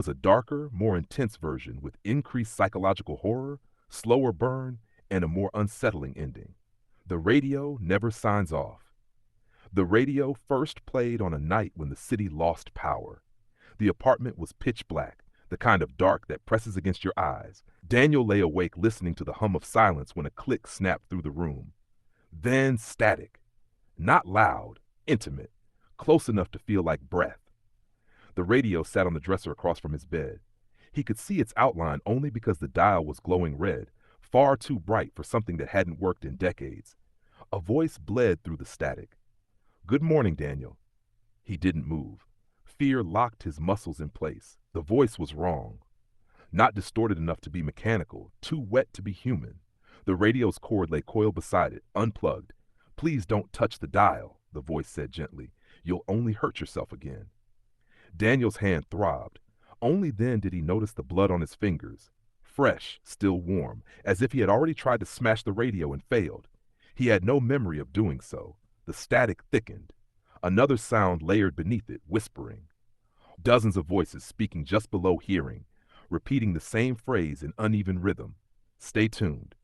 Was a darker, more intense version with increased psychological horror, slower burn, and a more unsettling ending. The radio never signs off. The radio first played on a night when the city lost power. The apartment was pitch black, the kind of dark that presses against your eyes. Daniel lay awake listening to the hum of silence when a click snapped through the room. Then static. Not loud, intimate, close enough to feel like breath. The radio sat on the dresser across from his bed. He could see its outline only because the dial was glowing red, far too bright for something that hadn't worked in decades. A voice bled through the static. "Good morning, Daniel." He didn't move. Fear locked his muscles in place. The voice was wrong. Not distorted enough to be mechanical, too wet to be human. The radio's cord lay coiled beside it, unplugged. "Please don't touch the dial," the voice said gently. "You'll only hurt yourself again." Daniel's hand throbbed. Only then did he notice the blood on his fingers. Fresh, still warm, as if he had already tried to smash the radio and failed. He had no memory of doing so. The static thickened. Another sound layered beneath it, whispering. Dozens of voices speaking just below hearing, repeating the same phrase in uneven rhythm. "Stay tuned."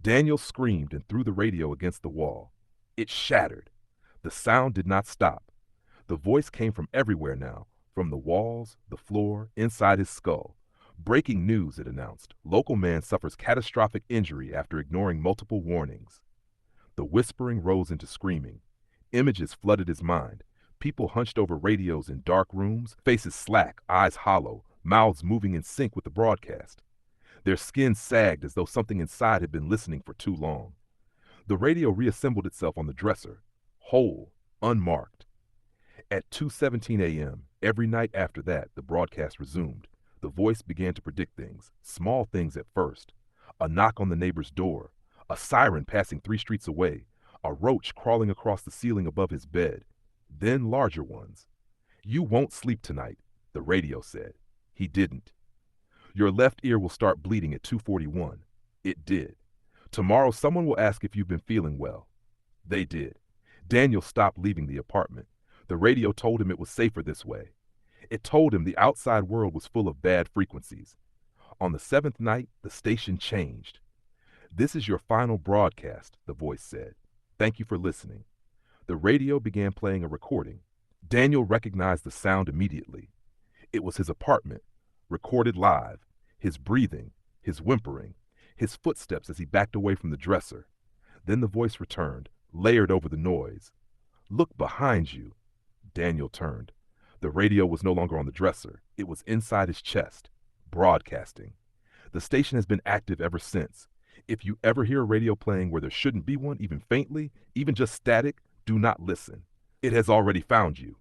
Daniel screamed and threw the radio against the wall. It shattered. The sound did not stop. The voice came from everywhere now, from the walls, the floor, inside his skull. "Breaking news," it announced. "Local man suffers catastrophic injury after ignoring multiple warnings." The whispering rose into screaming. Images flooded his mind. People hunched over radios in dark rooms, faces slack, eyes hollow, mouths moving in sync with the broadcast. Their skin sagged as though something inside had been listening for too long. The radio reassembled itself on the dresser, whole, unmarked. At 2:17 a.m., every night after that, the broadcast resumed. The voice began to predict things, small things at first. A knock on the neighbor's door, a siren passing 3 streets away, a roach crawling across the ceiling above his bed. Then larger ones. "You won't sleep tonight," the radio said. He didn't. "Your left ear will start bleeding at 2:41. It did. "Tomorrow someone will ask if you've been feeling well." They did. Daniel stopped leaving the apartment. The radio told him it was safer this way. It told him the outside world was full of bad frequencies. On the 7th night, the station changed. "This is your final broadcast," the voice said. "Thank you for listening." The radio began playing a recording. Daniel recognized the sound immediately. It was his apartment, recorded live, his breathing, his whimpering, his footsteps as he backed away from the dresser. Then the voice returned, layered over the noise. "Look behind you." Daniel turned. The radio was no longer on the dresser. It was inside his chest, broadcasting. The station has been active ever since. If you ever hear a radio playing where there shouldn't be one, even faintly, even just static, do not listen. It has already found you.